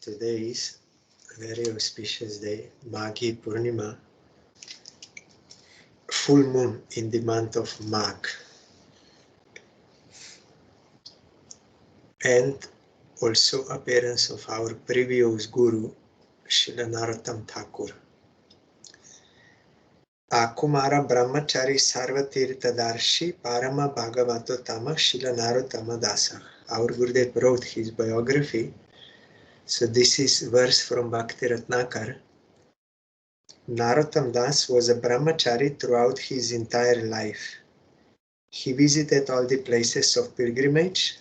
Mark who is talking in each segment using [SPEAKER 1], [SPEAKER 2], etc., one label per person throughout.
[SPEAKER 1] Today is a very auspicious day, Maghi Purnima, full moon in the month of Magh, and also appearance of our previous guru, Srila Narottam Thakur. Akumara Brahmachari Sarvatirthadarshi Parama Bhagavatotama Srila Narottama Dasa. Our Gurudev wrote his biography. So this is verse from Bhakti Ratnakar. Narottam Das was a brahmachari throughout his entire life. He visited all the places of pilgrimage.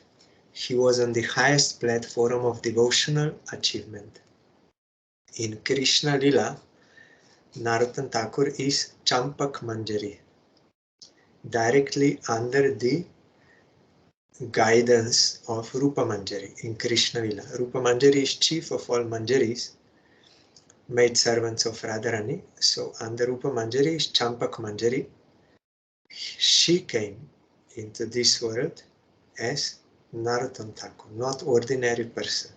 [SPEAKER 1] He was on the highest platform of devotional achievement. In Krishna Lila, Narottam Thakur is Champak Manjari, directly under the guidance of Rupa Manjari in Krishna Lila. Rupa Manjari is chief of all Manjaris, maid servants of Radharani. So under Rupa Manjari is Champak Manjari. She came into this world as Narottam Thakur, not ordinary person,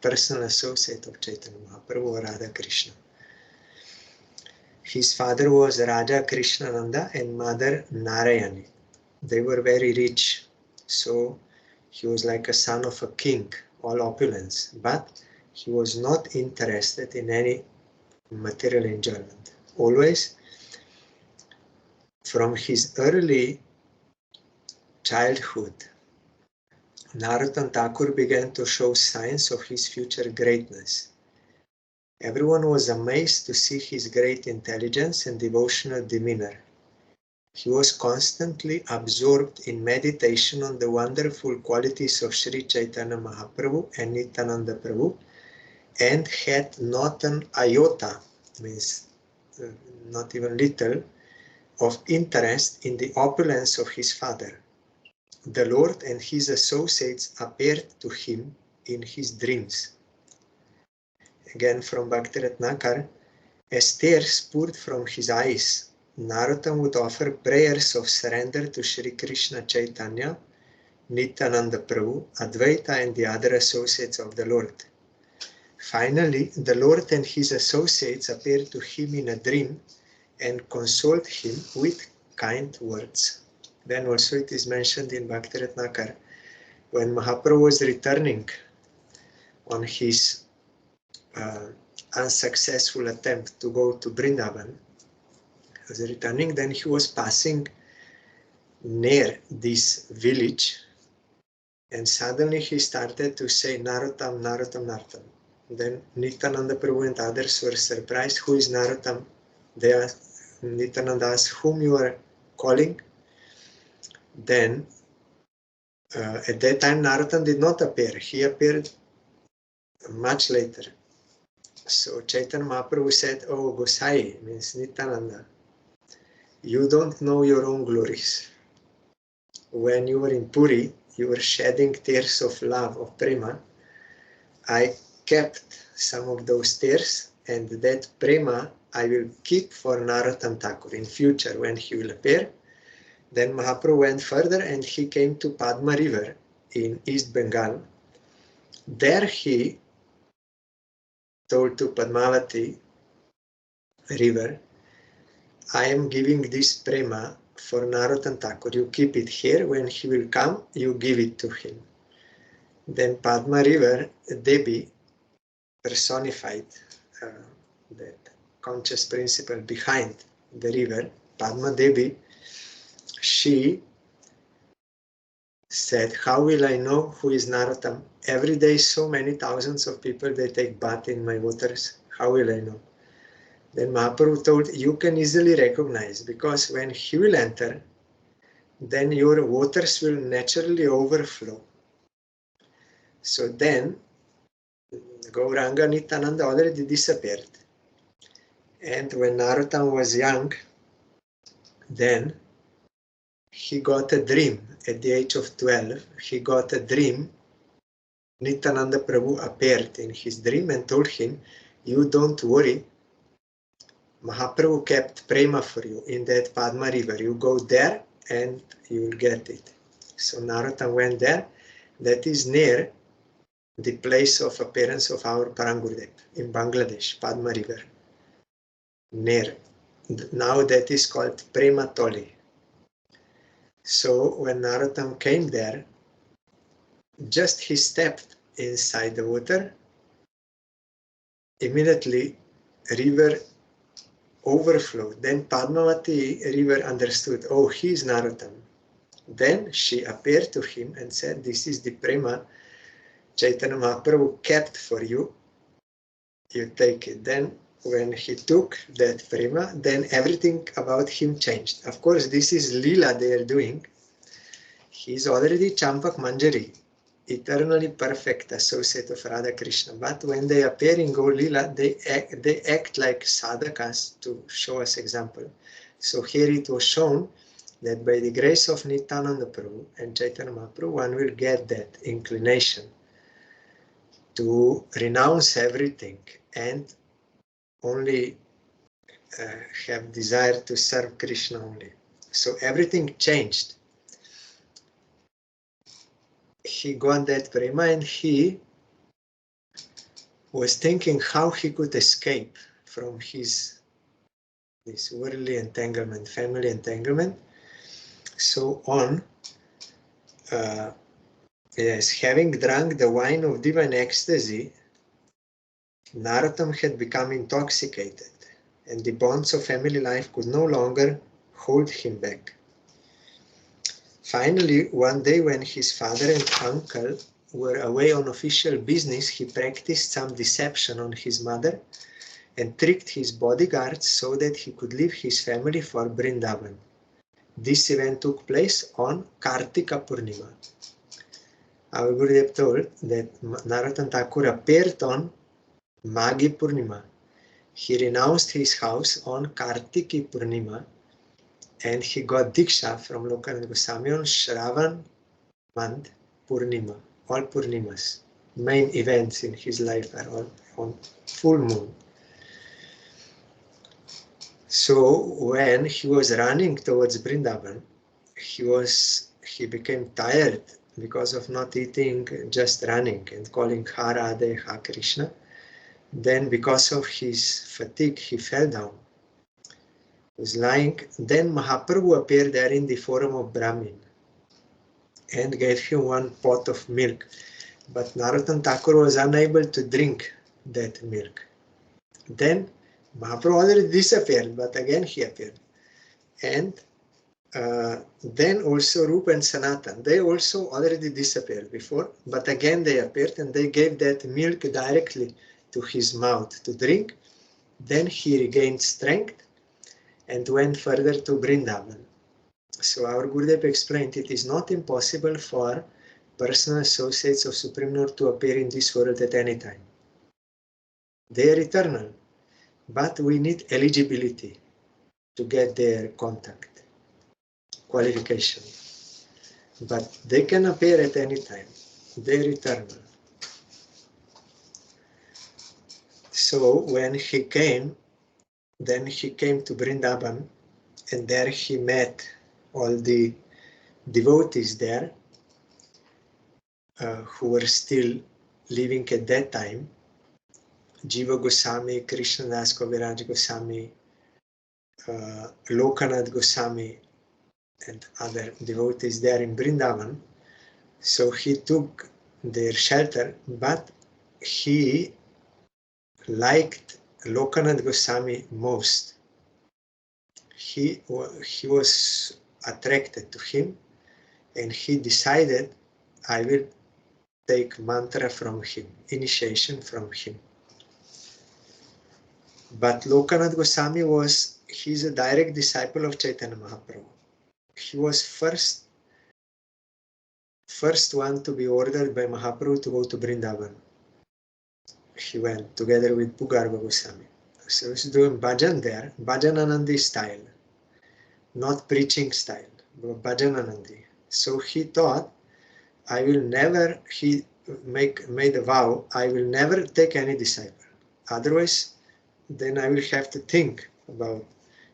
[SPEAKER 1] personal associate of Chaitanya Mahaprabhu or Radha Krishna. His father was Raja Krishnananda and mother Narayani. They were very rich, so he was like a son of a king, all opulence, but he was not interested in any material enjoyment. Always, from his early childhood, Narottam Thakur began to show signs of his future greatness. Everyone was amazed to see his great intelligence and devotional demeanor. He was constantly absorbed in meditation on the wonderful qualities of Sri Chaitanya Mahaprabhu and Nityananda Prabhu, and had not an iota, means not even little, of interest in the opulence of his father. The Lord and his associates appeared to him in his dreams. Again from Bhakti Ratnakar, as tears poured from his eyes, Narottam would offer prayers of surrender to Sri Krishna Chaitanya, Nityananda Prabhu, Advaita and the other associates of the Lord. Finally, the Lord and his associates appeared to him in a dream and consoled him with kind words. Then also it is mentioned in Bhakti Ratnakar, when Mahaprabhu was returning on his unsuccessful attempt to go to Vrindavan, he was returning, then he was passing near this village, and suddenly he started to say, Narottam, Narottam, Narottam. Then Nityananda Prabhu and others were surprised. Who is Narottam? They asked, Nityananda asked, whom you are calling? Then at that time Narottam did not appear. He appeared much later. So Chaitanya Mahaprabhu said, oh Gosai, means Nityananda, you don't know your own glories. When you were in Puri, you were shedding tears of love, of prema. I kept some of those tears, and that prema I will keep for Narottam Thakur in future when he will appear. Then Mahaprabhu went further and he came to Padma River in East Bengal. There he told to Padmavati River, I am giving this prema for Narottam Thakur. You keep it here. When he will come, you give it to him. Then Padma River, Devi, personified that conscious principle behind the river, Padma Devi, she said, how will I know who is Narottam? Every day so many thousands of people, they take bath in my waters. How will I know? Then Mahaprabhu told, you can easily recognize, because when he will enter, then your waters will naturally overflow. So then Gauranga Nityananda already disappeared. And when Narottam was young, then he got a dream. At the age of 12, he got a dream. Nityananda Prabhu appeared in his dream and told him, you don't worry, Mahaprabhu kept prema for you in that Padma River. You go there and you will get it. So Narottam went there. That is near the place of appearance of our Parangurudev in Bangladesh, Padma River, near. Now that is called Prema Toli. So when Narottam came there, just he stepped inside the water, immediately river overflowed. Then Padmavati river understood, oh, he is Narottam. Then she appeared to him and said, this is the Prema Chaitanya Mahaprabhu kept for you. You take it. Then when he took that Prema, then everything about him changed. Of course, this is Leela they are doing. He is already Champak Manjari, eternally perfect associate of Radha Krishna. But when they appear in Gaur Leela, they act like sadhakas to show us example. So here it was shown that by the grace of Nityananda Prabhu and Chaitanya Mahaprabhu, one will get that inclination to renounce everything and only have desire to serve Krishna only. So everything changed. He got that prema and he was thinking how he could escape from this worldly entanglement, family entanglement. So on, having drunk the wine of divine ecstasy, Narottam had become intoxicated, and the bonds of family life could no longer hold him back. Finally, one day when his father and uncle were away on official business, he practiced some deception on his mother and tricked his bodyguards so that he could leave his family for Vrindavan. This event took place on Kartika Purnima. Our Gurudev told that Narottam Thakur appeared on Maghi Purnima. He renounced his house on Kartiki Purnima and he got Diksha from Lokananda Goswami on Shravan month Purnima. All Purnimas, main events in his life are all on full moon. So when he was running towards Vrindavan, he became tired because of not eating, just running and calling Ha Radhe, Ha Krishna. Then because of his fatigue, he fell down. He was lying. Then Mahaprabhu appeared there in the form of Brahmin and gave him one pot of milk. But Narottam Thakur was unable to drink that milk. Then Mahaprabhu already disappeared, but again he appeared. And then also Rupa and Sanatan, they also already disappeared before, but again they appeared and they gave that milk directly to his mouth to drink. Then he regained strength and went further to Vrindavan. So our Gurudev explained it is not impossible for personal associates of Supreme Lord to appear in this world at any time. They are eternal, but we need eligibility to get their contact, qualification. But they can appear at any time. They are eternal. So when he came, then he came to Vrindavan, and there he met all the devotees there who were still living at that time. Jiva Goswami, Krishnadas Kaviraj Goswami, Lokanath Goswami, and other devotees there in Vrindavan. So he took their shelter, but he liked Lokanath Goswami most. He was attracted to him, and he decided, I will take mantra from him, initiation from him. But Lokanath Goswami he's a direct disciple of Chaitanya Mahaprabhu. He was first one to be ordered by Mahaprabhu to go to Vrindavan. He went together with Bhugarva Goswami. So he's doing bhajan there, bhajananandi style, not preaching style, but bhajananandi. So he thought, he made a vow, I will never take any disciple. Otherwise, then I will have to think about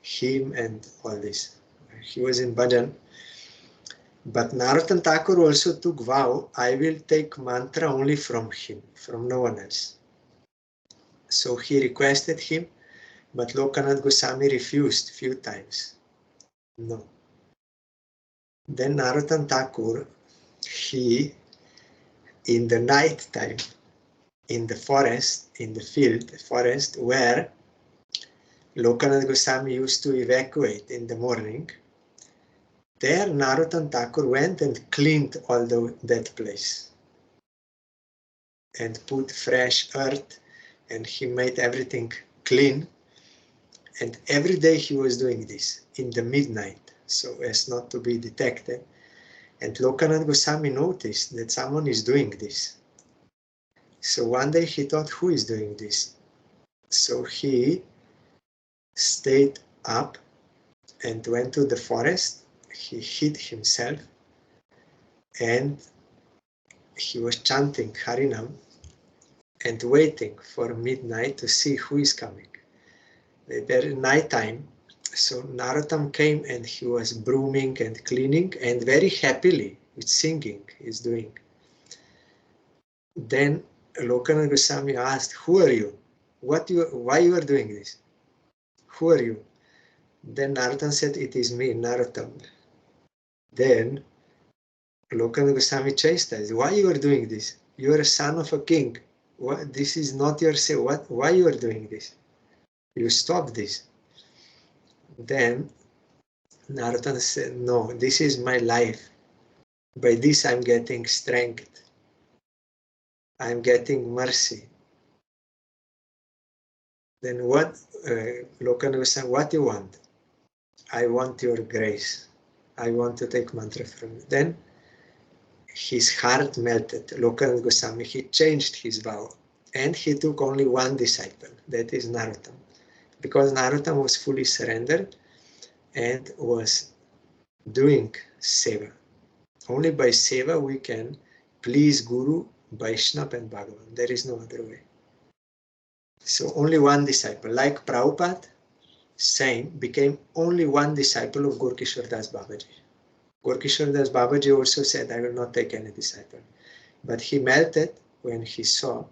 [SPEAKER 1] him and all this. He was in bhajan. But Narottam Thakur also took vow, I will take mantra only from him, from no one else. So he requested him, but Lokanath Goswami refused few times. No. Then Narottam Thakur, he, in the night time, in the forest, in the field, forest, where Lokanath Goswami used to evacuate in the morning, there Narottam Thakur went and cleaned all that place and put fresh earth, and he made everything clean. And every day he was doing this in the midnight, so as not to be detected. And Lokanath Goswami noticed that someone is doing this. So one day he thought, who is doing this? So he stayed up and went to the forest. He hid himself and he was chanting Harinam and waiting for midnight to see who is coming. There night time, so Narottam came and he was brooming and cleaning and very happily with singing he's doing. Then Lokanath Goswami asked, who are you? Why you are doing this? Who are you? Then Narottam said, it is me, Narottam. Then Lokanath Goswami chastised, why you are doing this? You are a son of a king. What? This is not your say. Why you are doing this? You stop this. Then Narottam said, no, this is my life. By this I'm getting strength. I'm getting mercy. Then what, Lokanath Goswami, what you want? I want your grace. I want to take mantra from you. Then his heart melted. Lokanath Goswami, he changed his vow. And he took only one disciple, that is Narottam. Because Narottam was fully surrendered and was doing seva. Only by seva we can please Guru, Vaishnava and Bhagavan. There is no other way. So only one disciple. Like Prabhupada, same, became only one disciple of Gorkishore Das Babaji. Gorkishore Das Babaji also said, I will not take any disciple. But he melted when he saw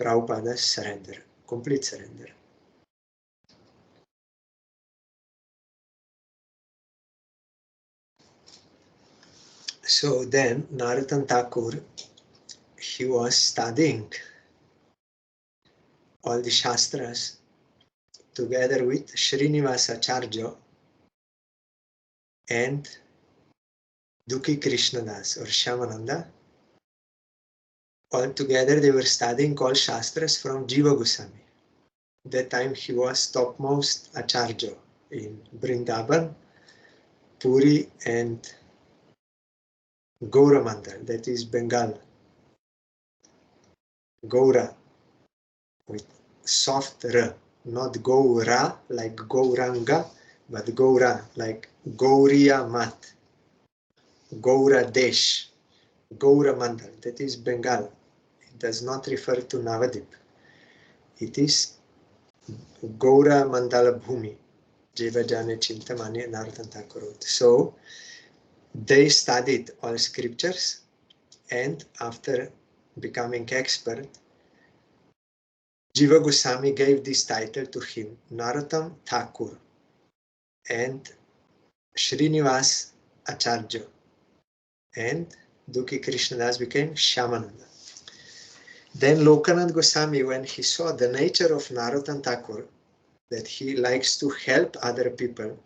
[SPEAKER 1] Prabhupada's surrender, complete surrender. So then Narottam Thakur, he was studying all the Shastras together with Srinivasa Acharya and Dukhi Krishnadas or Shyamananda. All together they were studying all Shastras from Jiva Goswami. That time he was topmost Acharya in Vrindavan, Puri and Gaura Mandal, that is Bengal. Gaura with soft R, not Gaura like Gauranga, but Gaura like Gauriya Mat, Gaura Desh, Gaura Mandal, that is Bengal. It does not refer to Navadip. It is Gaura Mandala Bhumi, Jiva Jane Chintamani Narottam Thakur. So they studied all scriptures, and after becoming expert, Jiva Goswami gave this title to him, Narottam Thakur, and Srinivas Acharya, and Dukhi Krishnadas became Shyamananda. Then Lokanath Goswami, when he saw the nature of Narottam Thakur, that he likes to help other people,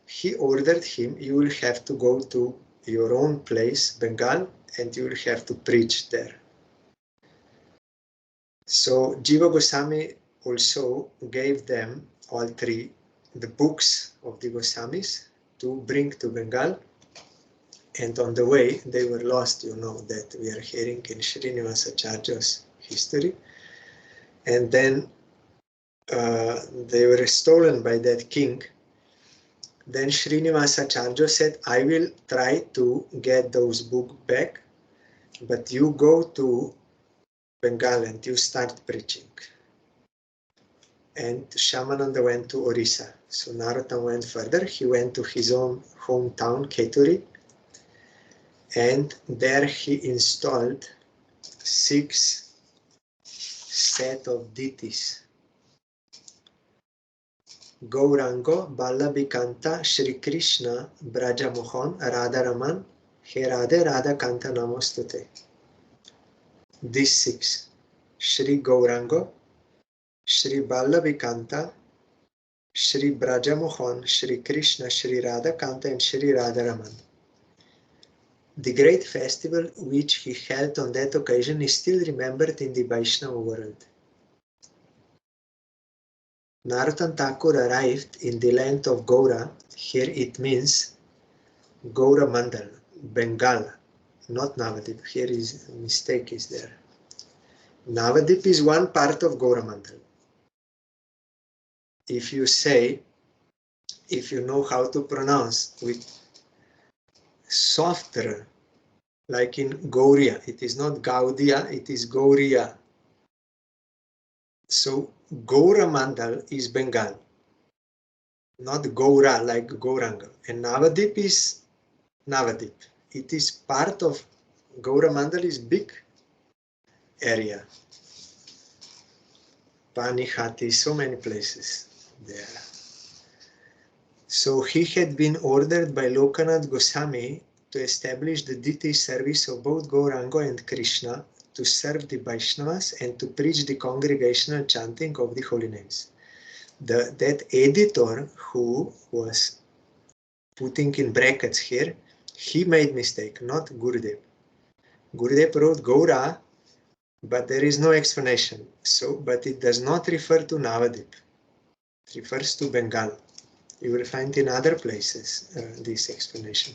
[SPEAKER 1] he ordered him, you will have to go to your own place, Bengal, and you will have to preach there. So Jiva Goswami also gave them, all three, the books of the Goswamis to bring to Bengal. And on the way, they were lost, you know, that we are hearing in Srinivasa Acharya's history. And then they were stolen by that king. Then Srinivasa Acharya said, I will try to get those books back, but you go to Bengal and you start preaching. and Shyamananda went to Orissa. So Narottam went further. He went to his own hometown, Keturi, and there he installed 6 sets of deities. Gaurango, Ballabhikanta, Shri Krishna, Brajamohan, Radharaman, He Radhe, Radhakanta Namostute. These 6. Shri Gaurango, Shri Ballabhikanta, Shri Brajamohan, Shri Krishna, Shri Radhakanta, and Shri Radharaman. The great festival which he held on that occasion is still remembered in the Vaishnava world. Narottam Thakur arrived in the land of Gaura. Here it means Gaura Mandal, Bengal, not Navadip. Here is a mistake is there. Navadip is one part of Gaura Mandal. If you know how to pronounce with softer, like in Gauria, it is not Gaudia, it is Gauria. So Gaura Mandal is Bengal, not Gaura like Gauranga. And Navadip is Navadip. It is part of Gaura Mandal is big area. Panihati, so many places there. So he had been ordered by Lokanath Goswami to establish the deity service of both Gauranga and Krishna, to serve the Vaishnavas and to preach the congregational chanting of the holy names. That editor who was putting in brackets here, he made mistake, not Gurudev. Gurudev wrote Gaura, but there is no explanation. So, but it does not refer to Navadip. It refers to Bengal. You will find in other places this explanation.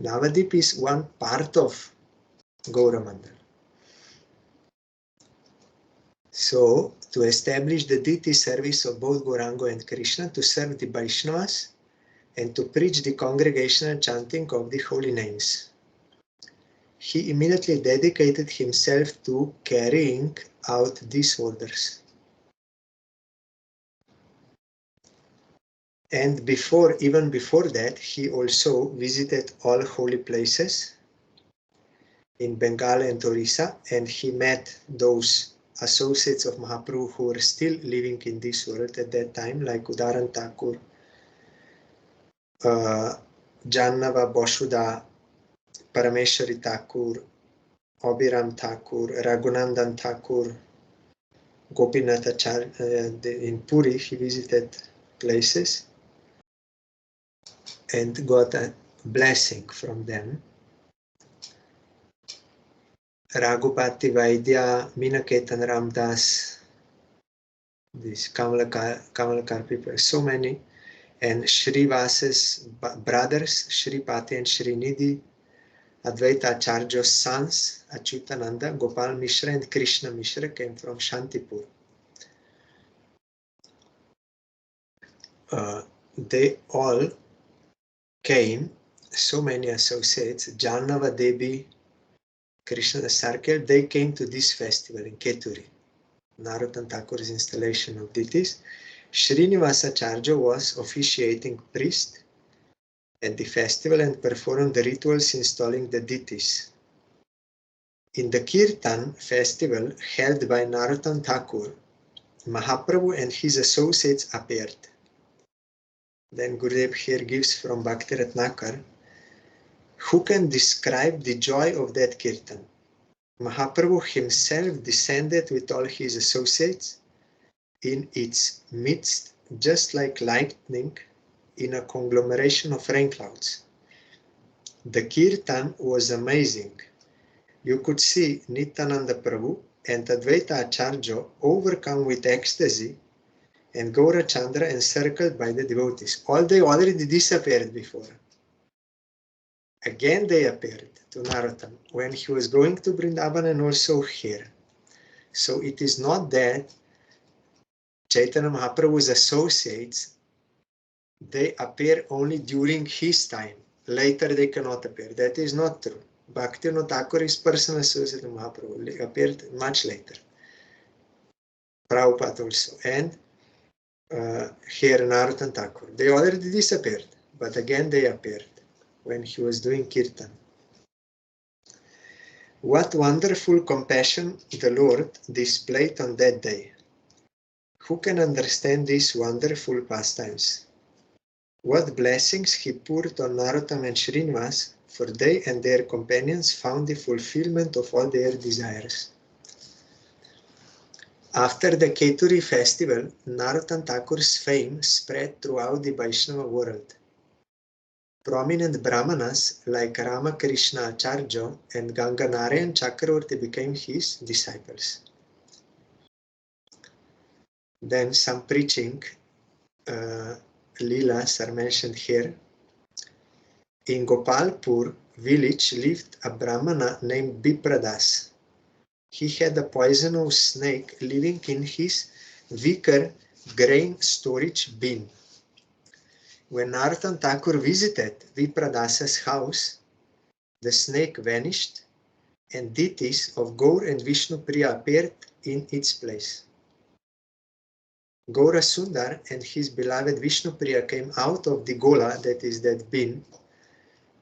[SPEAKER 1] Navadip is one part of Gaura Mandal. So, to establish the deity service of both Gauranga and Krishna, to serve the Vaishnavas, and to preach the congregational chanting of the holy names. He immediately dedicated himself to carrying out these orders. And even before that, he also visited all holy places in Bengal and Orissa, and he met those associates of Mahaprabhu who were still living in this world at that time, like Udaran Thakur, Jannava Boshuda, Parameshwari Thakur, Abhiram Thakur, Raghunandan Thakur, Gopinath Acharya. In Puri, he visited places and got a blessing from them. Raghupati Vaidya, Minaketan Ramdas, these Kamalakar people, so many, and Srivasa's brothers, Shripati and Srinidhi, Advaita Acharya's sons, Achyutananda, Gopal Mishra and Krishna Mishra came from Shantipur. They all came, so many associates, Jannava Devi, Krishna Circle, they came to this festival in Keturi, Narottam Thakur's installation of deities. Srinivasa Acharya was officiating priest at the festival and performed the rituals installing the deities. In the Kirtan festival held by Narottam Thakur, Mahaprabhu and his associates appeared. Then Gurudev here gives from Bhakti Ratnakar, who can describe the joy of that Kirtan? Mahaprabhu himself descended with all his associates in its midst, just like lightning in a conglomeration of rain clouds. The Kirtan was amazing. You could see Nityananda Prabhu and Advaita Acharya overcome with ecstasy and Gaurachandra encircled by the devotees. All they already disappeared before. Again they appeared to Narottam when he was going to Vrindavan and also here. So it is not that Chaitanya Mahaprabhu's associates, they appear only during his time. Later they cannot appear. That is not true. Bhaktivinoda Thakur is personal associate of Mahaprabhu, appeared much later. Prabhupada also. And here Narottam Thakur. They already disappeared, but again they appeared when he was doing kirtan. What wonderful compassion the Lord displayed on that day. Who can understand these wonderful pastimes? What blessings he poured on Narottam and Srinivas, for they and their companions found the fulfillment of all their desires. After the Keturi festival, Narottam Thakur's fame spread throughout the Vaishnava world. Prominent Brahmanas like Ramakrishna Acharya and Ganganarayan Chakravarti became his disciples. Then some preaching Leelas are mentioned here. In Gopalpur village lived a Brahmana named Bipradas. He had a poisonous snake living in his wicker grain storage bin. When Narottam Thakur visited Vipradas's house, the snake vanished and deities of Gaur and Vishnu Priya appeared in its place. Gaura Sundar and his beloved Vishnu Priya came out of the gola, that is that bin,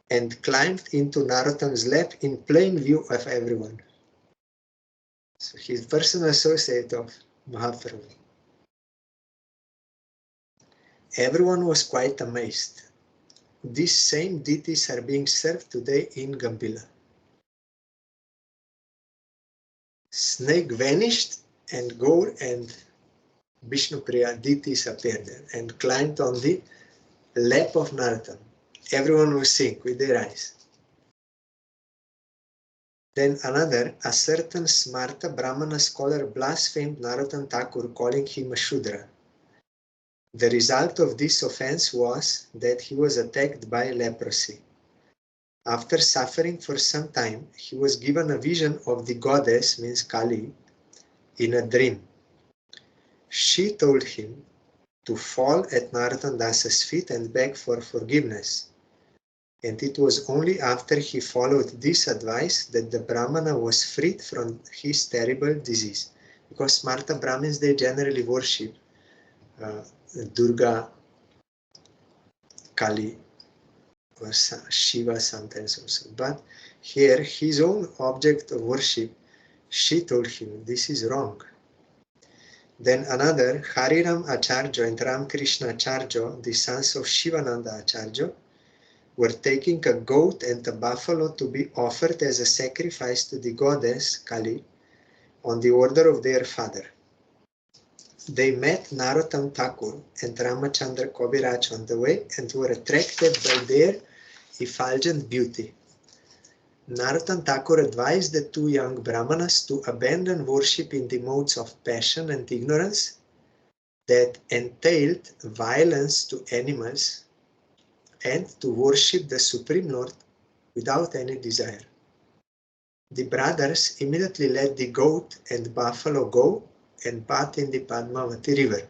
[SPEAKER 1] and climbed into Narottam's lap in plain view of everyone. So he's personal associate of Mahaprabhu. Everyone was quite amazed. These same deities are being served today in Gambila. Snake vanished and Gaur and Vishnu Priya deities appeared there and climbed on the lap of Narottam. Everyone was seeing with their eyes. Then another, a certain Smarta Brahmana scholar blasphemed Narottam Thakur, calling him a Shudra. The result of this offense was that he was attacked by leprosy. After suffering for some time, he was given a vision of the goddess, means Kali, in a dream. She told him to fall at Narottam Das's feet and beg for forgiveness. And it was only after he followed this advice that the Brahmana was freed from his terrible disease. Because Smarta Brahmins, they generally worship Durga, Kali, or Shiva sometimes also. But here, his own object of worship, she told him, this is wrong. Then another, Hariram Acharya and Ramakrishna Acharya, the sons of Shivananda Acharya, were taking a goat and a buffalo to be offered as a sacrifice to the goddess Kali on the order of their father. They met Narottam Thakur and Ramachandra Kaviraj on the way and were attracted by their effulgent beauty. Narottam Thakur advised the two young Brahmanas to abandon worship in the modes of passion and ignorance that entailed violence to animals and to worship the Supreme Lord without any desire. The brothers immediately let the goat and buffalo go and bathed in the Padmavati river.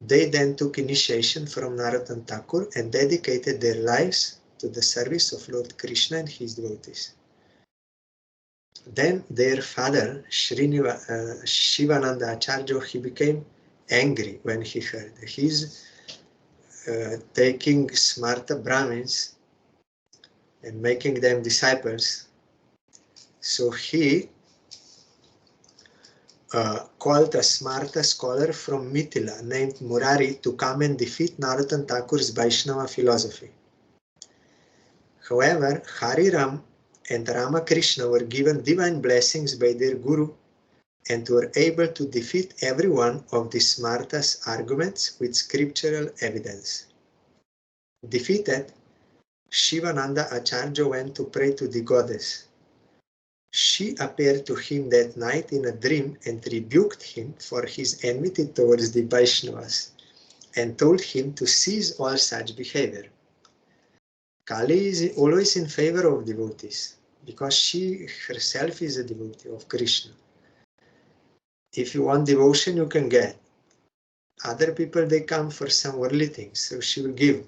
[SPEAKER 1] They then took initiation from Narottam Thakur and dedicated their lives to the service of Lord Krishna and his devotees. Then their father, Shivananda Acharya, he became angry when he heard he's taking Smarta Brahmins and making them disciples. So he called a Smarta scholar from Mithila named Murari to come and defeat Narottam Thakur's Vaishnava philosophy. However, Hariram and Ramakrishna were given divine blessings by their guru and were able to defeat every one of the Smarta's arguments with scriptural evidence. Defeated, Shivananda Acharya went to pray to the goddess. She appeared to him that night in a dream and rebuked him for his enmity towards the Vaishnavas and told him to cease all such behavior. Kali is always in favor of devotees because she herself is a devotee of Krishna. If you want devotion, you can get. Other people, they come for some worldly things, so she will give.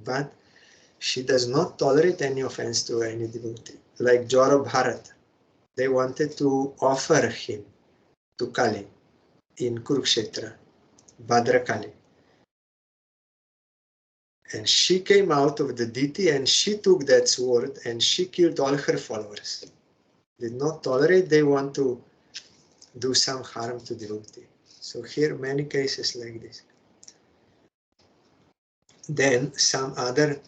[SPEAKER 1] But she does not tolerate any offense to any devotee. Like Jora Bharat, they wanted to offer him to Kali in Kurukshetra. Bhadrakali. And she came out of the deity and she took that sword and she killed all her followers. Did not tolerate, they want to do some harm to devotee. So here many cases like this. Then some other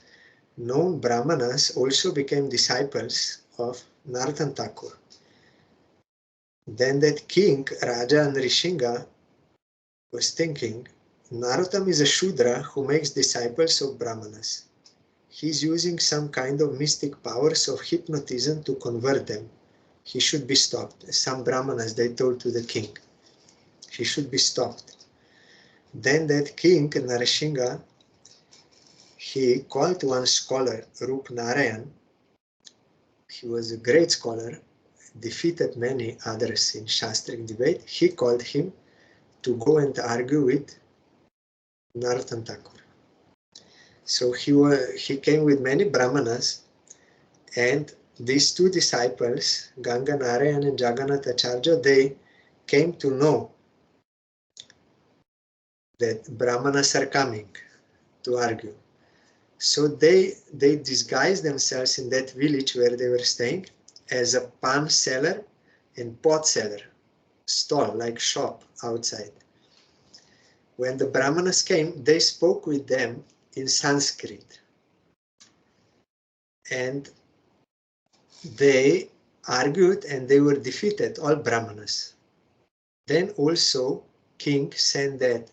[SPEAKER 1] known Brahmanas also became disciples of Narottam Thakur. Then that king, Raja Nrisingha, was thinking, Narottam is a Shudra who makes disciples of Brahmanas. He's using some kind of mystic powers of hypnotism to convert them. He should be stopped. Some Brahmanas, they told to the king, he should be stopped. Then that king, Nrisingha, he called one scholar, Rup Narayan. He was a great scholar, defeated many others in Shastric debate. He called him to go and argue with Narottam Thakur. So he came with many Brahmanas, and these two disciples, Ganga Narayan and Jagannath Acharya, they came to know that Brahmanas are coming to argue. So they disguised themselves in that village where they were staying as a pan seller and pot seller, stall, like shop outside. When the Brahmanas came, they spoke with them in Sanskrit. And they argued and they were defeated, all Brahmanas. Then also king sent that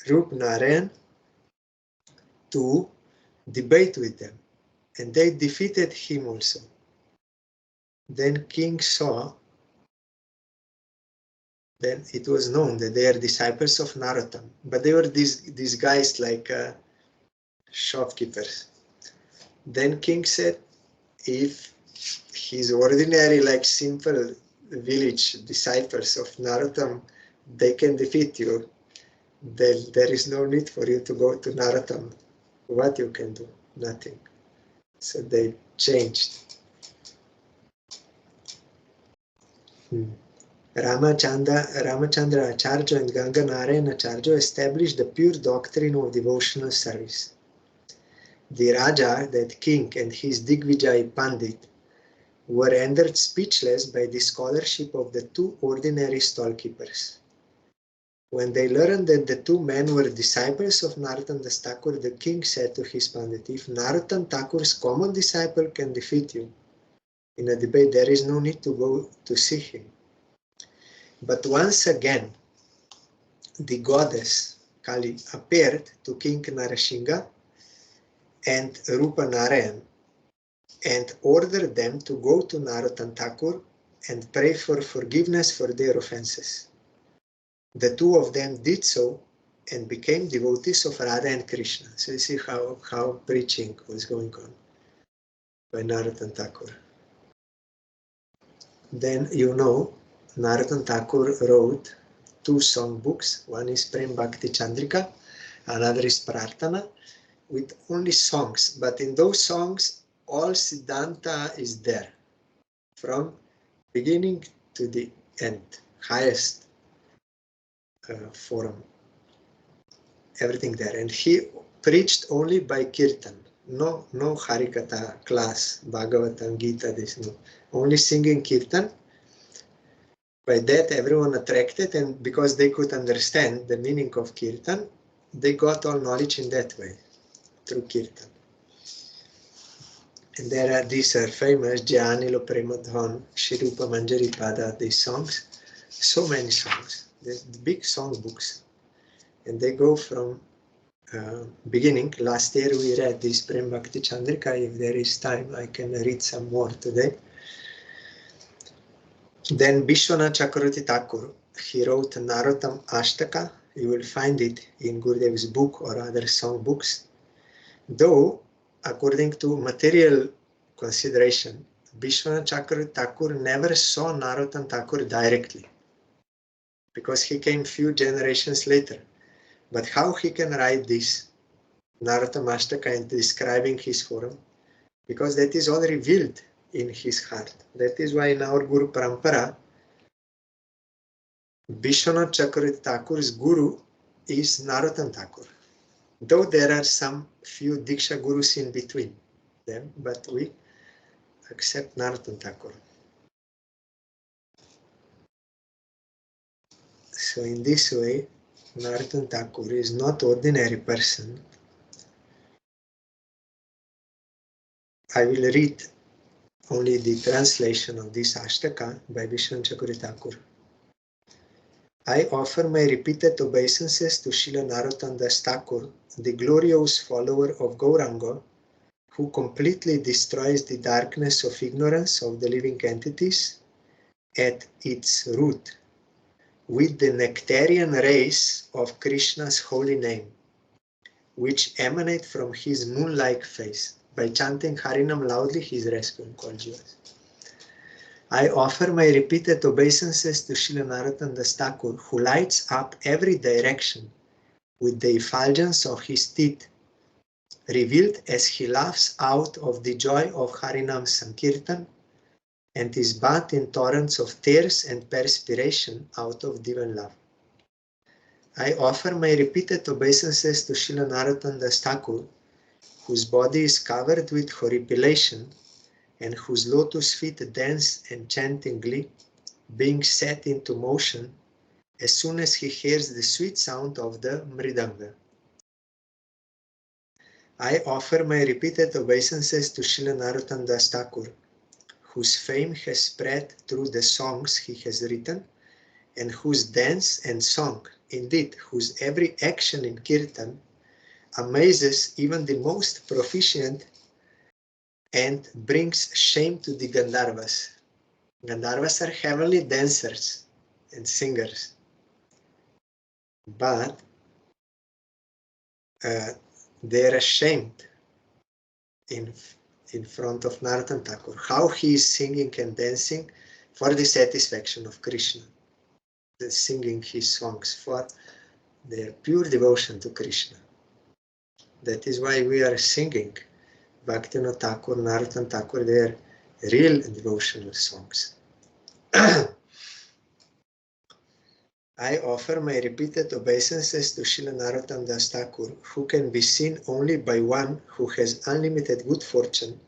[SPEAKER 1] Rup Narayan to debate with them, and they defeated him also. Then king saw, then it was known that they are disciples of Narottam, but they were disguised like shopkeepers. Then king said, if he's ordinary, like simple village disciples of Narottam, they can defeat you, then there is no need for you to go to Narottam. What you can do? Nothing. So they changed. Ramachandra Acharya and Ganga Narayan Acharya established the pure doctrine of devotional service. The Raja, that king, and his Digvijay Pandit were rendered speechless by the scholarship of the two ordinary stallkeepers. When they learned that the two men were disciples of Narottam Das Thakur, the king said to his Pandit, if Narottam Thakur's common disciple can defeat you in a debate, there is no need to go to see him. But once again, the goddess Kali appeared to King Nrisingha and Rupa Narayan and ordered them to go to Narottam Thakur and pray for forgiveness for their offenses. The two of them did so and became devotees of Radha and Krishna. So you see how preaching was going on by Narottam Thakur. Then you know, Narottam Thakur wrote two song books. One is Prem Bhakti Chandrika, another is Prarthana, with only songs. But in those songs, all Siddhanta is there, from beginning to the end, highest form, everything there. And he preached only by Kirtan, no Harikatha class, Bhagavatam, Gita, this, no. Only singing Kirtan. By that everyone attracted, and because they could understand the meaning of Kirtan, they got all knowledge in that way, through Kirtan. And these are famous, Jyanilo Premadhan, Shirupa Manjari Pada, these songs, so many songs, the big song books. And they go from beginning. Last year we read this Prem Bhakti Chandrika. If there is time, I can read some more today. Then Vishwanath Chakravarti Thakur, he wrote Narottam Ashtaka. You will find it in Gurudev's book or other song books. Though, according to material consideration, Vishwanath Chakravarti Thakur never saw Narottam Thakur directly, because he came few generations later. But how he can write this Narottam Ashtaka and describing his form? Because that is all revealed in his heart. That is why in our Guru Parampara, Vishwanath Chakravarti Thakur's guru is Narottam Thakur. Though there are some few Diksha gurus in between them, but we accept Narottam Thakur. So in this way, Narottam Thakur is not ordinary person. I will read only the translation of this Ashtaka by Vishwanath Chakravarti Thakur. I offer my repeated obeisances to Srila Narottam Das Thakur, the glorious follower of Gauranga, who completely destroys the darkness of ignorance of the living entities at its root, with the nectarian rays of Krishna's holy name, which emanate from his moon-like face. By chanting Harinam loudly, he is rescuing all jivas. I offer my repeated obeisances to Srila Narottam Das Thakur, who lights up every direction with the effulgence of his teeth, revealed as he laughs out of the joy of Harinam Sankirtan and is bathed in torrents of tears and perspiration out of divine love. I offer my repeated obeisances to Srila Narottam Das Thakur, whose body is covered with horripilation and whose lotus feet dance enchantingly, being set into motion as soon as he hears the sweet sound of the mridanga. I offer my repeated obeisances to Srila Narottam Das Thakur, whose fame has spread through the songs he has written, and whose dance and song, indeed, whose every action in kirtan amazes even the most proficient and brings shame to the Gandharvas. Gandharvas are heavenly dancers and singers, but they are ashamed in front of Narottam Thakur, how he is singing and dancing for the satisfaction of Krishna, singing his songs for their pure devotion to Krishna. That is why we are singing Bhaktivinoda Thakur, Narottam Thakur, their real devotional songs. I offer my repeated obeisances to Srila Narottam Das Thakur, who can be seen only by one who has unlimited good fortune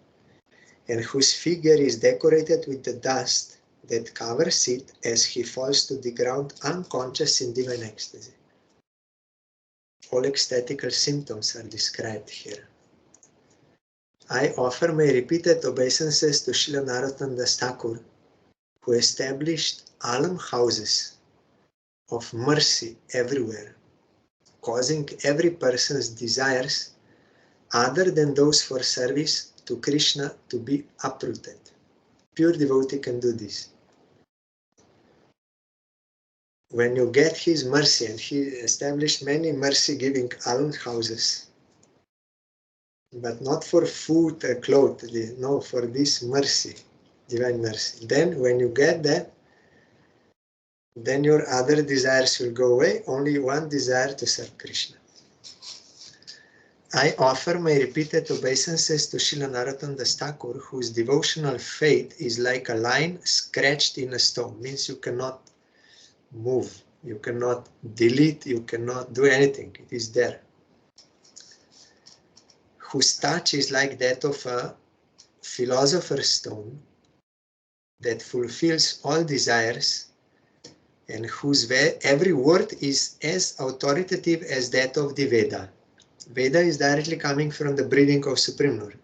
[SPEAKER 1] and whose figure is decorated with the dust that covers it as he falls to the ground unconscious in divine ecstasy. All ecstatical symptoms are described here. I offer my repeated obeisances to Srila Narottam Das Thakur, who established almhouses of mercy everywhere, causing every person's desires other than those for service to Krishna to be uprooted. Pure devotee can do this. When you get his mercy, and he established many mercy-giving almhouses, but not for food or clothes, no, for this mercy, divine mercy. Then when you get that, then your other desires will go away, only one desire to serve Krishna. I offer my repeated obeisances to Srila Narottam Das Thakur, whose devotional faith is like a line scratched in a stone, means you cannot move, you cannot delete, you cannot do anything, it is there. Whose touch is like that of a philosopher's stone that fulfills all desires, and whose every word is as authoritative as that of the Veda. Veda is directly coming from the breathing of Supreme Lord.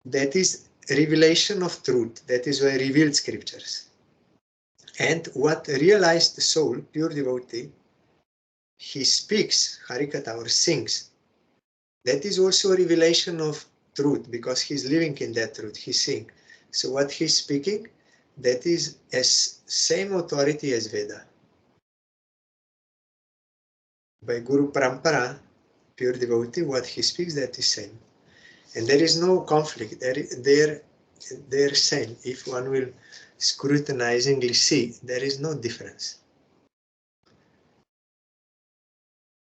[SPEAKER 1] That is revelation of truth. That is why revealed scriptures. And what realized soul, pure devotee, he speaks, Harikatha, or sings. That is also a revelation of truth, because he is living in that truth, he sings. So what he is speaking, that is as same authority as Veda. By Guru Parampara, pure devotee, what he speaks, that is same. And there is no conflict, they're same. If one will scrutinizingly see, there is no difference.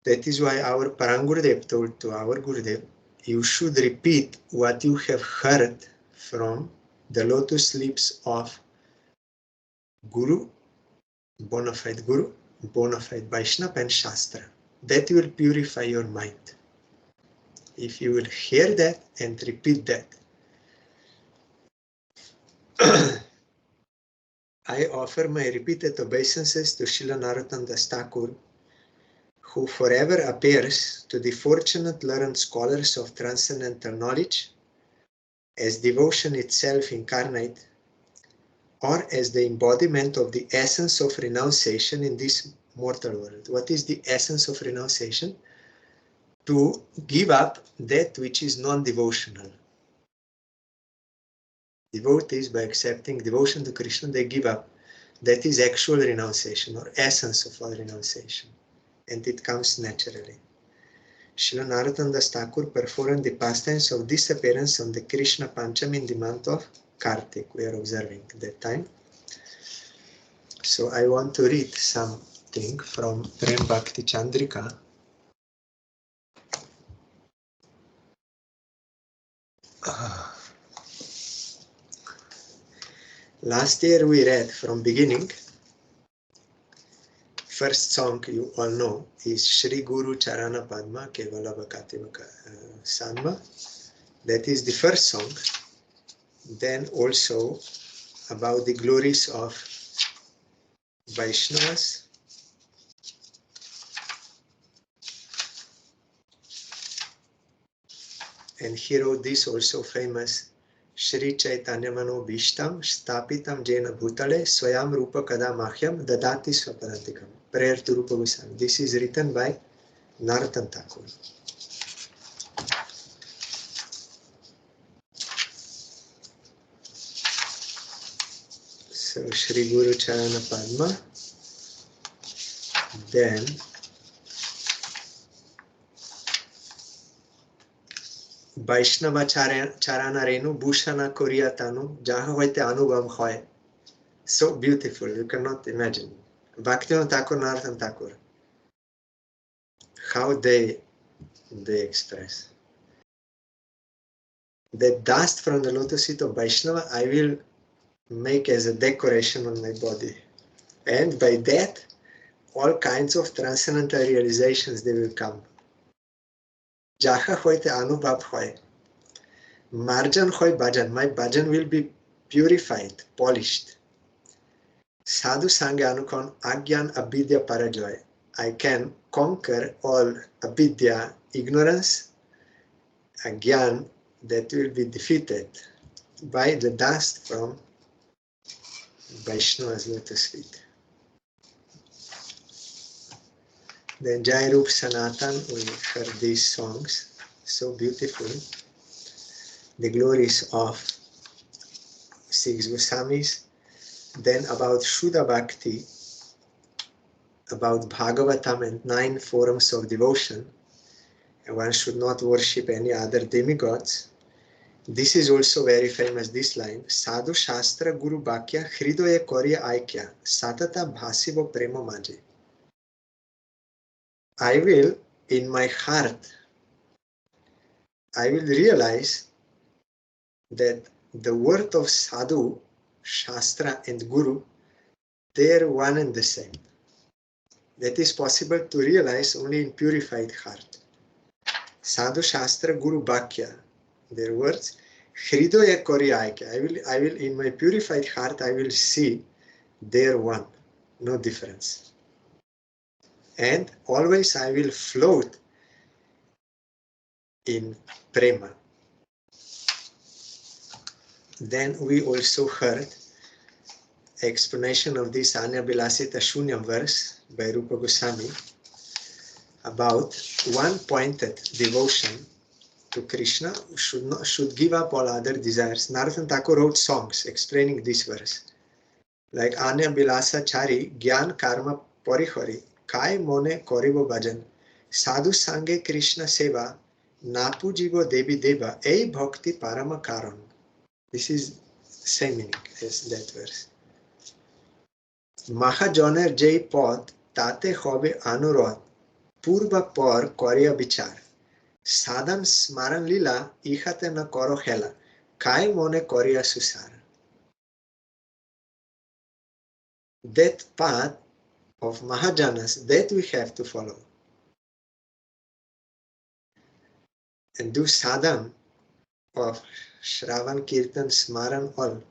[SPEAKER 1] That is why our Parangurudev told to our Gurudev, you should repeat what you have heard from the lotus lips of Guru bona fide Guru, bona fide Vaishnava and Shastra. That will purify your mind. If you will hear that and repeat that. I offer my repeated obeisances to Srila Narottam Das Thakur, who forever appears to the fortunate learned scholars of transcendental knowledge as devotion itself incarnate, or as the embodiment of the essence of renunciation in this mortal world. What is the essence of renunciation? To give up that which is non-devotional. Devotees, by accepting devotion to Krishna, they give up. That is actual renunciation, or essence of all renunciation. And it comes naturally. Srila Narottam Das Thakur performed the pastimes of disappearance on the Krishna Panchami in the month of Kartik. We are observing that time. So I want to read something from Prem Bhakti Chandrika. Last year we read from beginning. First song you all know is Shri Guru Charana Padma Kevala Bhakati Sanma. That is the first song. Then also about the glories of Vaishnavas. And he wrote this also famous Shri Chaitanya Mano Bhishtam Stapitam Jena Bhutale Swayam Rupa Kada Mahyam Dadati Swaparantikam. Prayer to Rupa Goswami. This is written by Narottam Thakur. So Shri Guru Charana Padma. Then Vaishnava Charana Renu Bhushana Koryatanu Jaha Hoite Anubhav Hoy. So beautiful, you cannot imagine. Bhaktivinoda Thakur, Narottam Thakur. How they express. The dust from the lotus feet of Vaishnava I will make as a decoration on my body. And by that, all kinds of transcendental realizations they will come. Jaha hoite anubhav hoy. Marjan hoy bhajan. My bhajan will be purified, polished. Sadhu sange anukon agyan abidya parajoy. I can conquer all abidya, ignorance, agyan, that will be defeated by the dust from Vaishnava's lotus feet. Then Jai Rup Sanatan, we heard these songs, so beautiful. The glories of 6 Goswamis. Then about Shuddha Bhakti, about Bhagavatam and 9 forms of devotion. And one should not worship any other demigods. This is also very famous, this line. Sadhu Shastra Guru Bhakya Hridoye Korya Aikya Satata Bhasivo Prema Maji. I will, in my heart, I will realize that the word of Sadhu, Shastra and Guru, they are one and the same. That is possible to realize only in purified heart. Sadhu Shastra Guru Bhakya, their words, Hridoya Koryaika. I will, in my purified heart, I will see they are one, no difference. And always I will float in prema. Then we also heard explanation of this Anya Bilasita Shunyam verse by Rupa Goswami about one-pointed devotion to Krishna should give up all other desires. Narottam Thakur wrote songs explaining this verse. Like Anya Bilasa Chari, Gyan Karma Porihori, Kai Mone Koribo Bhajan, Sadhu Sange Krishna Seva, Napu Jivo Devi Deva, Ei Bhakti Parama Karan. This is the same meaning as that verse. Mahajoner Jai Pod, Tate Hobe Anurod, Purva Por Korya Bichar, Sadhan Smaran Lila, Ihate na Koro Hela, Kai Mone Korya Susar. That path of Mahajanas that we have to follow. And do sadhan of Shravan, Kirtan, Smaran, all.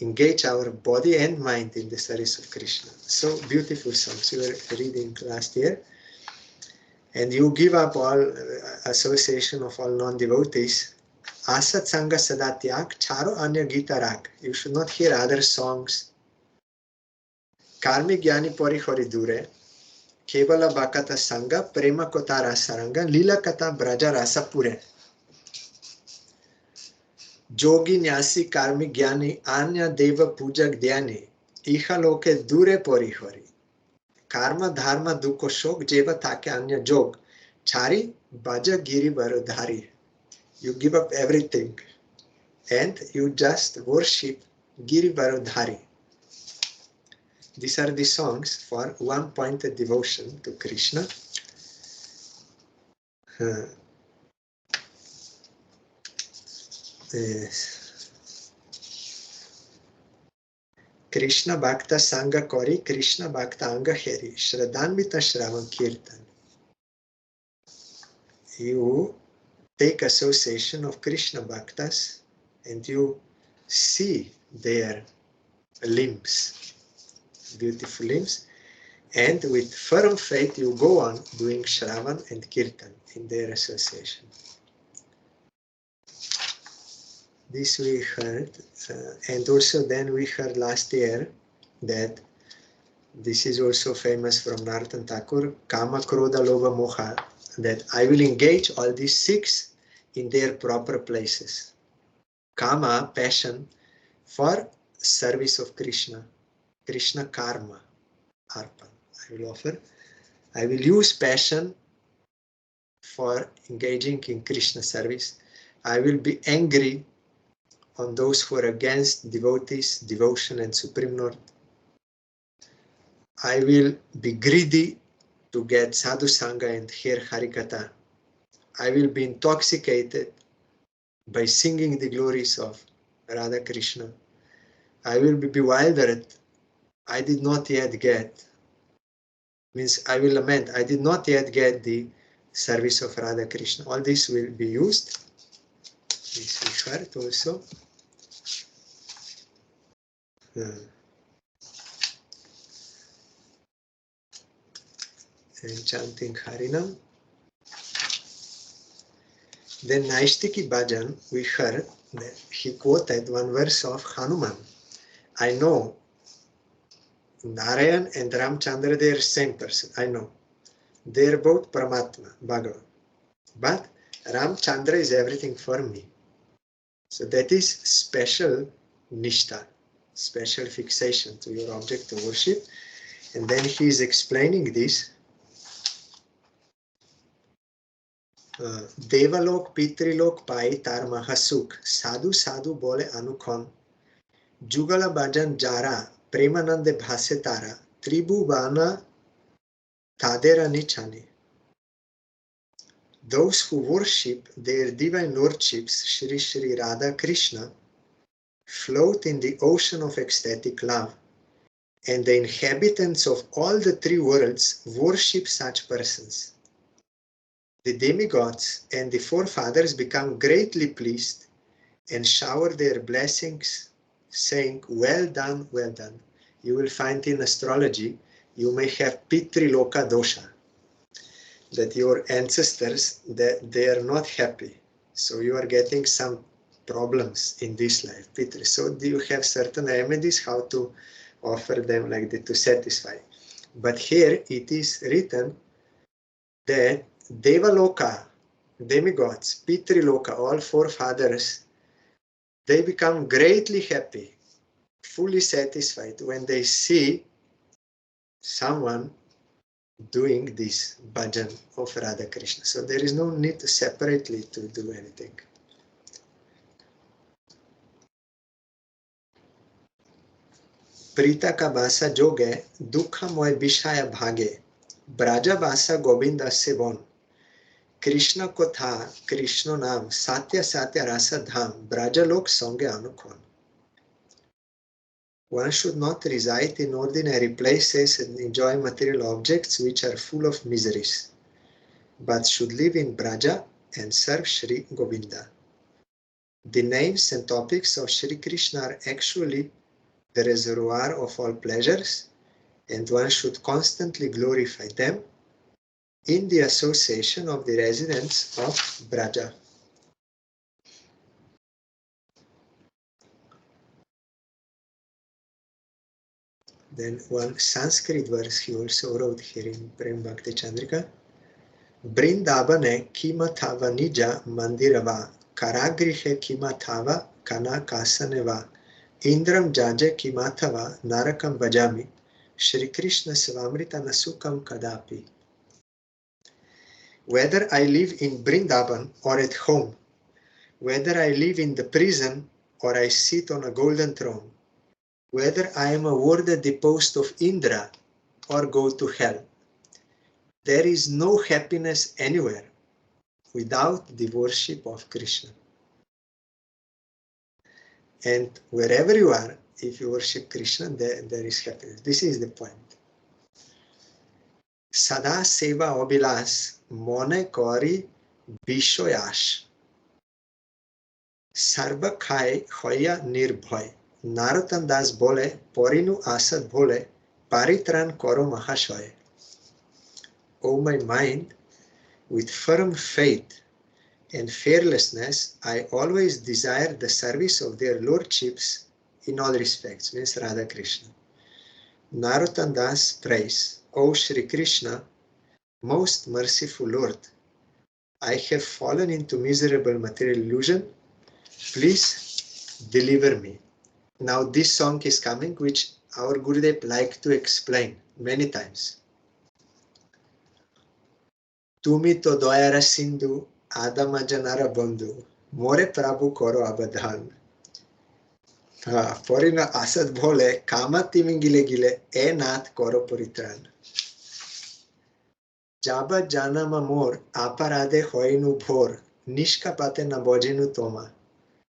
[SPEAKER 1] Engage our body and mind in the service of Krishna. So beautiful songs you were reading last year. And you give up all association of all non-devotees. Asat Sangha Sadatyak, Charo Anya Gita Rag. You should not hear other songs. Karmi Gyani Pori Hori Dure. Kevala Bhakata Sangha, Prema Kota Rasaranga, Lila Kata Braja Rasa Pure. Jogi Nyasi Karmi Gyani, Anya Deva Pujak Dhyani, Iha Loke Dure Pori Hori. Karma Dharma Dukho Shok, Jeva Take Anya Jog. Chari Baja Giri Barodhari. You give up everything and you just worship Giri Barodhari. These are the songs for one-pointed devotion to Krishna. Krishna Bhakta Sangha Kori, Krishna Bhakta Anga Heri, Shraddhanvita Shravan Kirtan. You take association of Krishna Bhaktas and you see their limbs, beautiful limbs, and with firm faith you go on doing Shravan and Kirtan in their association. This we heard, and also then we heard last year that this is also famous from Narottam Thakur, Kama, Krodha, Lobha, Moha, that I will engage all these six in their proper places. Kama, passion for service of Krishna, Krishna karma, arpan, I will offer. I will use passion for engaging in Krishna service. I will be angry on those who are against devotees, devotion and Supreme Lord. I will be greedy to get sadhu sangha and hear harikatha. I will be intoxicated by singing the glories of Radha Krishna. I will be bewildered. I did not yet get, means I will lament, I did not yet get the service of Radha Krishna. All this will be used. This we heard also. And chanting Harinam. Then Naishtiki Bhajan, we heard that he quoted one verse of Hanuman. I know Narayan and Ramchandra, they are same person, I know. They are both Paramatma, Bhagavan. But Ramchandra is everything for me. So that is special nishta, special fixation to your object of worship. And then he is explaining this. Devalok Pitrilok Pai Tar Mahasuk Sadhu Sadhu Bole Anukhon Jugala Bhajan Jara Premanande Bhase Tara Tribu Bana Tadera Nichani. Those who worship their divine lordships Shri Shri Radha Krishna float in the ocean of ecstatic love, and the inhabitants of all the three worlds worship such persons. The demigods and the forefathers become greatly pleased and shower their blessings, saying, well done, well done. You will find in astrology, you may have Pitriloka dosha, that your ancestors, that they are not happy. So you are getting some problems in this life, Pitri. So do you have certain remedies how to offer them like that to satisfy? But here it is written that Devaloka, demigods, Pitriloka, all forefathers, they become greatly happy, fully satisfied when they see someone doing this bhajan of Radha Krishna. So there is no need to separately to do anything. Preeta का भाषा जोग है, दुखमय विषय भागे, ब्राजा भाषा गोविंद से bone, Krishna को था कृष्ण नाम, सात्य सात्य रस धाम, ब्राजलोक संगे अनुकोन. One should not reside in ordinary places and enjoy material objects which are full of miseries, but should live in Braja and serve Sri Govinda. The names and topics of Sri Krishna are actually the reservoir of all pleasures, and one should constantly glorify them in the association of the residents of Braja. Then one Sanskrit verse he also wrote here in Prem Bhakti Chandrika. Brindavane kimathava nija mandirava, karagrihe kimathava kana kasaneva, Indram jaje kimathava narakam bhajami, Shri Krishna Svamrita Nasukam Kadapi. Whether I live in Brindavan or at home, whether I live in the prison or I sit on a golden throne, whether I am awarded the post of Indra or go to hell, there is no happiness anywhere without the worship of Krishna. And wherever you are, if you worship Krishna, there is happiness. This is the point. Sada seva obilas mone kori bishoyash. Sarva khai hoya nirbhoy. Narottam das bole, porinu asad bole, paritran koro mahashoy. O my mind, with firm faith and fearlessness, I always desire the service of their lordships in all respects, means Radha Krishna. Narottam Das prays, O Shri Krishna, most merciful Lord, I have fallen into miserable material illusion. Please deliver me. Now this song is coming, which our Gurudev liked to explain many times. Tumi to doyara sindhu, Adama janara bandhu, more prabhu koro abadhan. Porina asad bhole, kama timi gile gile, e nath koro paritran. Jaba janama mor, aparade hoinu bhor, nishkapate na bojinu toma.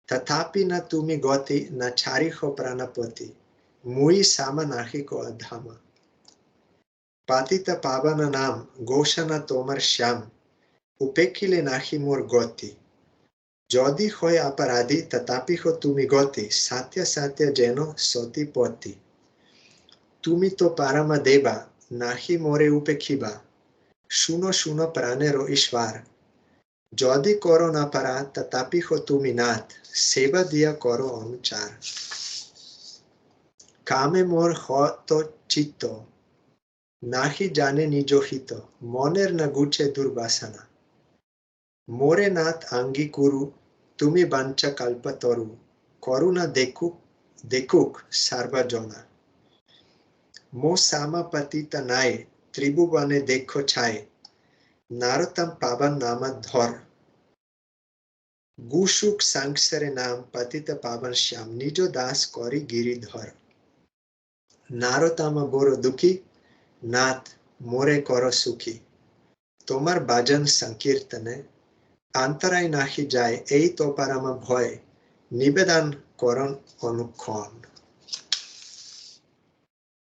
[SPEAKER 1] Tatapi na tumi goti, na chariho pranapati, mui sama nahiko adhama. Patita pavana nam, goshana tomar shyam, upekile nahi mor goti. Jodi hoy aparadi tatapi ho tumi goti, satya satya jeno soti poti. Tumi to parama deba, nahi more upekhiba, shuno shuno pranero ishvar. Jodi koro na para tatapi ho tumi nath, seva dia koro anuchar. Kame mor ho to chito, nahi jane nijo hito, moner na guche durbasana. More nath angi kuru, tumi bancha kalpa toru, koruna dekuk sarva jona. Mo sama patita nai, tribubane dekho chai, Narottam pavan nama dhor. Gushuk sangsare nam patita pavan shyam, nijo das kori giridhar. Narottama boro dukhi, nath more koro sukhi. Tomar bhajan sankirtane, Antarai nahi jai, ei to parama bhoy, nibedan koron onukon.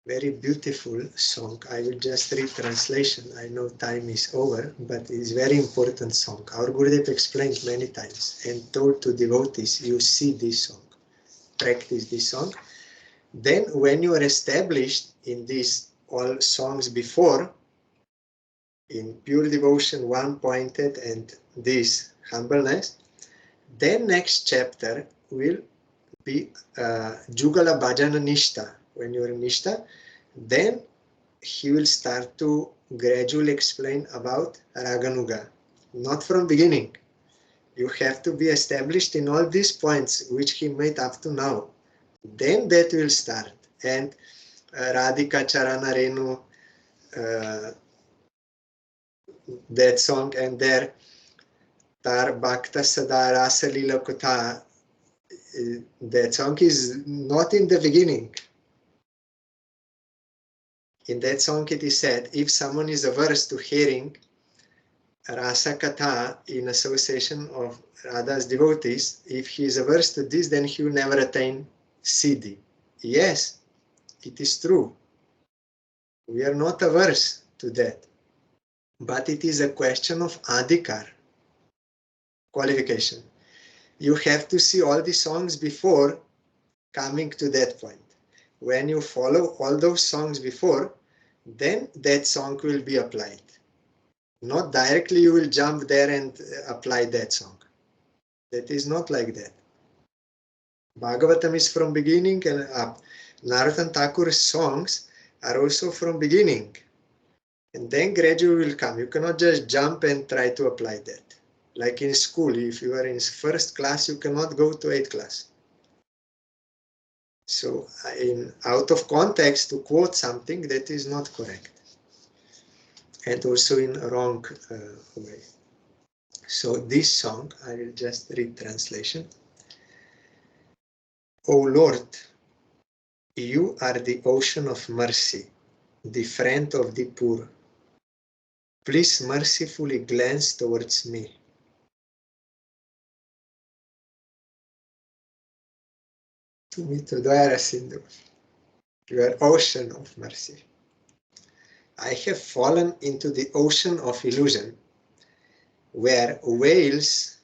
[SPEAKER 1] Very beautiful song. I will just read translation. I know time is over, but it is very important song. Our Gurudev explained many times and told to devotees, you see this song, practice this song. Then when you are established in these all songs before, in pure devotion, one-pointed, and this humbleness, then next chapter will be Jugala Bhajana Nishta. When you are Nishta, then he will start to gradually explain about Raganuga. Not from beginning. You have to be established in all these points which he made up to now. Then that will start. And Radhika Charana Renu, that song, and there Tar Bhakta Sada Rasa Lila Kutha, that song is not in the beginning. In that song it is said, if someone is averse to hearing Rasa Katha in association of Radha's devotees, if he is averse to this, then he will never attain Siddhi. Yes, It is true. We are not averse to that. But it is a question of adhikar, qualification. You have to see all the songs before coming to that point. When you follow all those songs before, then that song will be applied. Not directly you will jump there and apply that song. That is not like that. Bhagavatam is from beginning and up. Narottam Thakur's songs are also from beginning. And then gradually will come. You cannot just jump and try to apply that. Like in school, if you are in first class, you cannot go to 8th class. So out of context to quote something, that is not correct. And also in a wrong way. So this song, I will just read translation. O Lord, you are the ocean of mercy, the friend of the poor. Please mercifully glance towards me. Tumito doara sindu, your ocean of mercy. I have fallen into the ocean of illusion, where whales,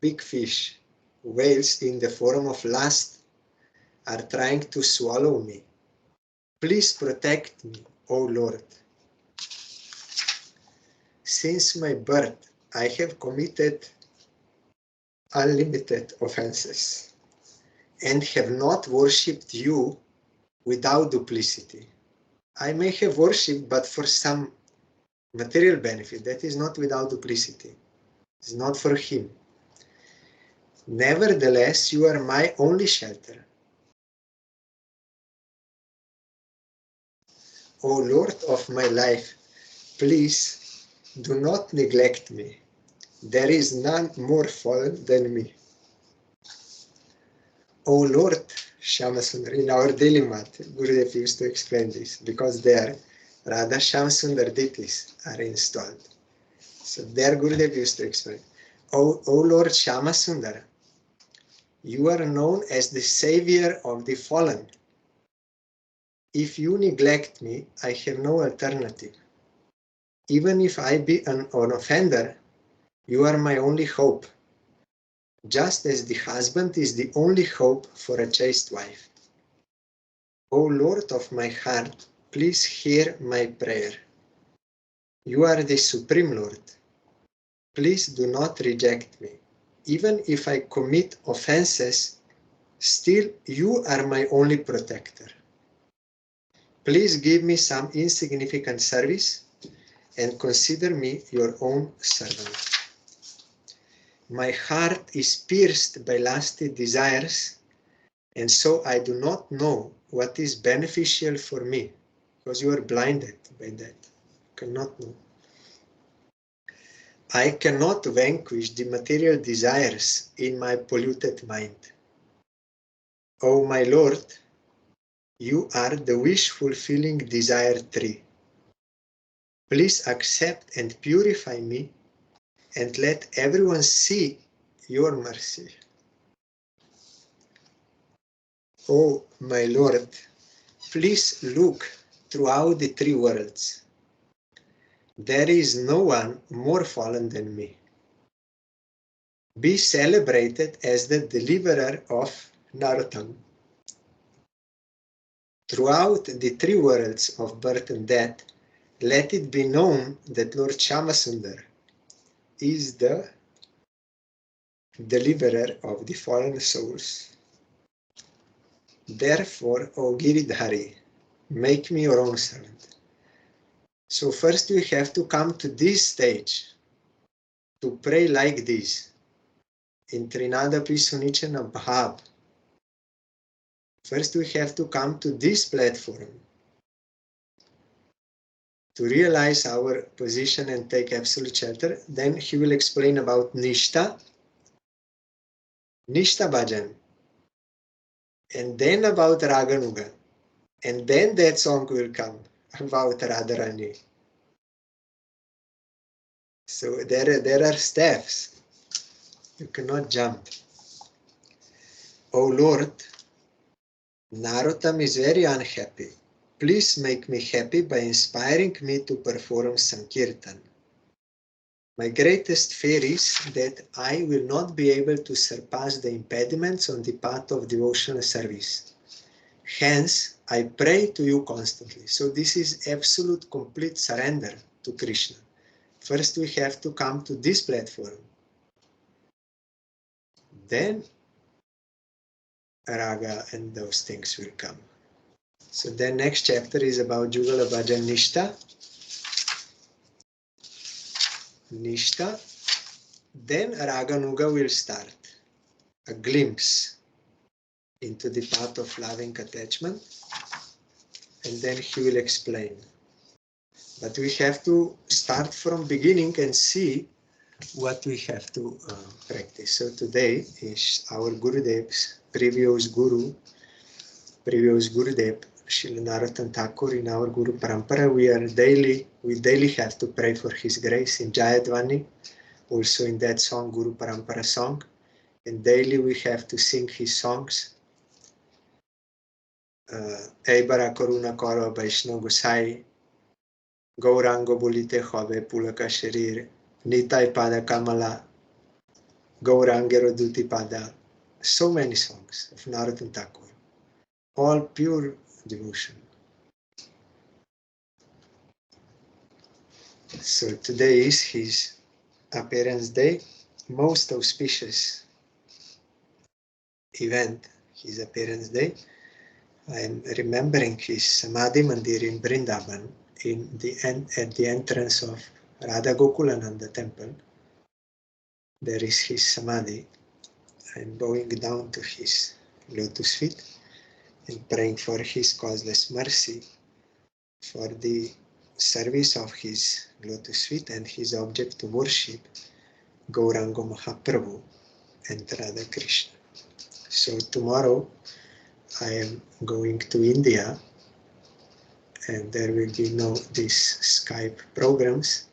[SPEAKER 1] big fish, whales in the form of lust, are trying to swallow me. Please protect me, O Lord. Since my birth, I have committed unlimited offenses and have not worshipped you without duplicity. I may have worshipped, but for some material benefit. That is not without duplicity. It's not for him. Nevertheless, you are my only shelter. O Lord of my life, please do not neglect me. There is none more fallen than me. O Lord, Shyamasundar, in our daily mat, Gurudev used to explain this, because there Radha Shyamasundar Dittis are installed. So there Gurudev used to explain, O Lord Shyamasundar, you are known as the savior of the fallen. If you neglect me, I have no alternative. Even if I be an offender, you are my only hope, just as the husband is the only hope for a chaste wife. O Lord of my heart, please hear my prayer. You are the Supreme Lord. Please do not reject me. Even if I commit offenses, still you are my only protector. Please give me some insignificant service and consider me your own servant. My heart is pierced by lusty desires, and so I do not know what is beneficial for me, because you are blinded by that. You cannot know. I cannot vanquish the material desires in my polluted mind. O my Lord, you are the wish-fulfilling desire tree. Please accept and purify me, and let everyone see your mercy. O my Lord, please look throughout the three worlds. There is no one more fallen than me. Be celebrated as the deliverer of Narottam. Throughout the three worlds of birth and death, let it be known that Lord Shyamasundar is the deliverer of the fallen souls. Therefore, O Giridhari, make me your own servant. So first we have to come to this stage, to pray like this, in Trinada Pisunichana Bhav. First we have to come to this platform, to realize our position and take absolute shelter. Then he will explain about Nishta Bhajan, and then about Raganuga, and then that song will come about Radharani. So there are steps. You cannot jump. O Lord, Narottam is very unhappy. Please make me happy by inspiring me to perform Sankirtan. My greatest fear is that I will not be able to surpass the impediments on the path of devotional service. Hence, I pray to you constantly. So this is absolute, complete surrender to Krishna. First, we have to come to this platform. Then, raga and those things will come. So then next chapter is about Jugala Bhajan Nishta. Nishta. Then Raganuga will start. A glimpse into the path of loving attachment. And then he will explain. But we have to start from beginning and see what we have to practice. So today is our Gurudev's previous Gurudev, Srila Narottam Thakur in our Guru Parampara. We daily have to pray for his grace in Jayadvani, also in that song, Guru Parampara song. And daily we have to sing his songs. Eibara Koruna Koro Vaishno Gosai, Gaurango Bolite Hove Pulaka Sharir, Nitai Pada Kamala, Gaurangero Duti Pada. So many songs of Narottam Thakur, all pure devotion. So today is his appearance day, most auspicious event, his appearance day. I am remembering his Samadhi Mandir in Vrindavan at the entrance of Radha Gokulananda temple. There is his Samadhi. I am bowing down to his lotus feet and praying for his causeless mercy, for the service of his lotus feet and his object to worship, Gauranga Mahaprabhu and Radha Krishna. So tomorrow I am going to India and there will be no these Skype programs.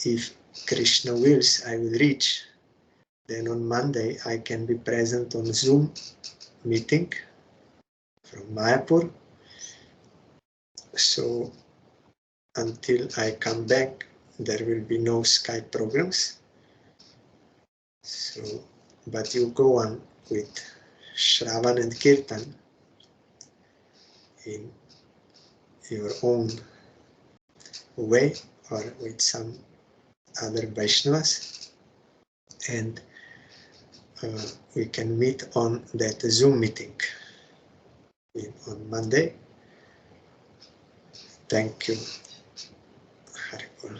[SPEAKER 1] If Krishna wills, I will reach. Then on Monday I can be present on Zoom meeting from Mayapur. So until I come back, there will be no Skype programs. So, but you go on with Shravan and Kirtan in your own way or with some other Vaishnavas, and we can meet on that Zoom meeting on Monday. Thank you. Hari Bol.